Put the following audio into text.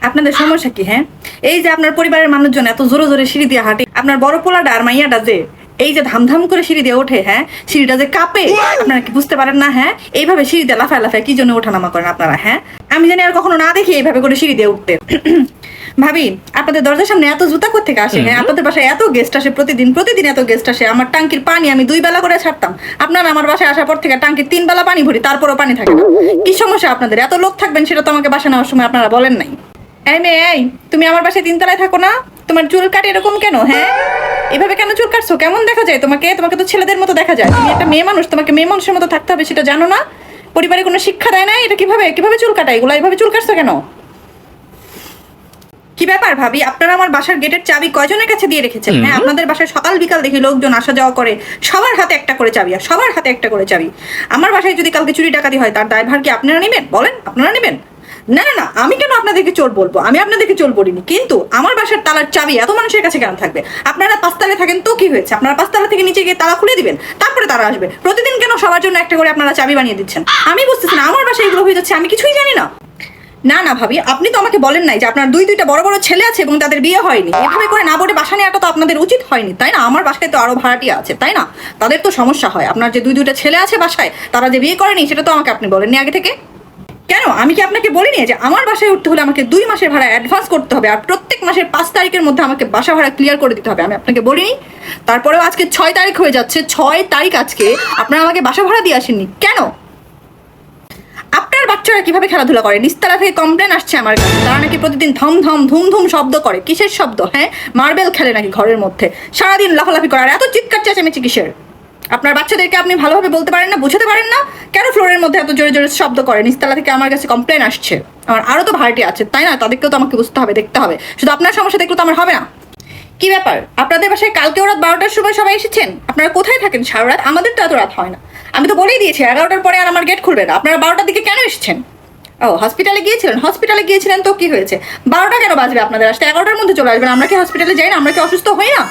আপনাদের সমস্যা কি? হ্যাঁ, এই যে আপনার পরিবারের মানুষজন এত জোরে জোরে সিঁড়ি দিয়ে হাঁটে, আপনার বড় পোলাটা আর মাইয়াটা যে এই যে ধামধাম করে সিঁড়ি দিয়ে ওঠে, হ্যাঁ, সিঁড়িটা যে কাঁপে, আপনারা কি বুঝতে পারেন না? হ্যাঁ, এইভাবে সিঁড়ি দিয়ে লাফায় লাফায় কি জন্য ওঠানামা করেন আপনারা? হ্যাঁ, আমি জানি আর কখনো না দেখি এইভাবে করে সিঁড়ি দিয়ে উঠতে। ভাবি, আপনাদের দরজার সামনে এত জুতা কোত্থেকে আসে? হ্যাঁ, আপনাদের বাসায় এত গেস্ট আসে, প্রতিদিন প্রতিদিন এত গেস্ট আসে। আমার টাঙ্কির পানি আমি 2 বেলা করে ছাড়তাম, আপনারা আমার বাসায় আসার পর থেকে টাঙ্কির 3 বেলা পানি ভরি, তারপরও পানি থাকে না। কি সমস্যা আপনাদের? এত লোক থাকবেন সেটা তো আমাকে বাসা নেওয়ার সময় আপনারা বলেন নাই। এই মেয়ে, এই তুমি আমার বাসায় 3 তলায় থাকো না? তোমার চুল কাট এরকম কেন? হ্যাঁ, এভাবে কেন চুল কাটছো? কেমন দেখা যায় তোমাকে? তোমাকে তো ছেলেদের মতো দেখা যায়। তুমি একটা মেয়ে মানুষ, তোমাকে মেয়ে মানুষের মতো থাকতে হবে, সেটা জানো না? পরিবারে কোনো শিক্ষা দেয় না? এটা কিভাবে কিভাবে চুল কাটায়? এগুলো এভাবে চুল কাটছো কেন? কি ব্যাপার ভাবি, আপনারা আমার বাসার গেটের চাবি কয়জনের কাছে দিয়ে রেখেছেন? হ্যাঁ, আপনাদের বাসায় সকাল বিকাল দেখি লোকজন আসা যাওয়া করে, সবার হাতে একটা করে চাবি, আর সবার হাতে একটা করে চাবি। আমার বাসায় যদি কালকে চুরি ডাকাতি হয়, তার দায়ভার কি আপনারা নেবেন? বলেন, আপনারা নেবেন? না না না, আমি কেন আপনাদেরকে চোর বলবো? আমি আপনাদেরকে চোর বলিনি, কিন্তু আমার বাসার তালার চাবি এত মানুষের কাছে কেন থাকবে? আপনারা 5 তলায় থাকেন তো কি হয়েছে? আপনারা 5 তলা থেকে নিচে গিয়ে তালা খুলে দিবেন, তারপরে তারা আসবে। প্রতিদিন কেন সবার জন্য একটা করে আপনারা চাবি বানিয়ে দিচ্ছেন? আমি বুঝতেছি না, আমার বাসায় এগুলো হয়ে যাচ্ছে, আমি কিছুই জানি না। না না ভাবি, আপনি তো আমাকে বলেন নাই যে আপনার দুইটা বড় বড় ছেলে আছে এবং তাদের বিয়ে হয়নি। এভাবে করে না বলে বাসা নেওয়াটা তো আপনাদের উচিত হয়নি, তাই না? আমার বাসায় তো আরো ভাড়াটিয়া আছে, তাই না? তাদের তো সমস্যা হয়। আপনার যে দুইটা ছেলে আছে বাসায়, তারা যে বিয়ে করেনি, সেটা তো আমাকে আপনি বলেননি আগে থেকে। কেন? আমি কি আপনাকে বলিনি যে আমার বাসায় উঠতে হলে আমাকে 2 মাসের ভাড়া অ্যাডভান্স করতে হবে, আর প্রত্যেক মাসের 5 তারিখের মধ্যে আমাকে বাসা ভাড়া ক্লিয়ার করে দিতে হবে? আমি আপনাকে বলিনি? তারপরেও আজকে 6 তারিখ হয়ে যাচ্ছে, 6 তারিখ আজকে, আপনারা আমাকে বাসা ভাড়া দিয়ে আসেননি কেন? আপনার বাচ্চারা কিভাবে খেলাধুলা করে? নিস্তালা থেকে কমপ্লেন আসছে আমার কাছে, তারা নাকি প্রতিদিন ধম ধম ধুম ধুম শব্দ করে। কিসের শব্দ? হ্যাঁ, মার্বেল খেলে নাকি ঘরের মধ্যে? সারাদিন লাফালাফি করে, আর এত চিৎকার চেঁচামেচি কিসের? আপনার বাচ্চাদেরকে আপনি ভালোভাবে বলতে পারেন না, বুঝাতে পারেন না? কেন ফ্লোরের মধ্যে এত জোরে জোরে শব্দ করে? নিস্তালা থেকে আমার কাছে কমপ্লেন আসছে। আমার আরো তো ভাড়াটি আছে, তাই না? তাদেরকেও তো আমাকে বুঝতে হবে, দেখতে হবে। শুধু আপনার সমস্যা দেখলে তো আমার হবে না। কি ব্যাপার, আপনাদের বাসায় কালকেও রাত 12টার সময় সবাই এসেছেন? আপনারা কোথায় থাকেন সারা রাত? আমাদের তো এত রাত হয় না। আমি তো বলেই দিয়েছি 11টার পরে আর আমার গেট খুলবে না। আপনারা 12টার দিকে কেন এসেছেন? ও, হসপিটালে গিয়েছিলেন? হসপিটালে গিয়েছিলেন তো কি হয়েছে? 12টা কেন বাজবে আপনাদের? আসতে 11টার মধ্যে চলে আসবেন। আমরা কি হসপিটালে যাই না? আমরা কি অসুস্থ হই না?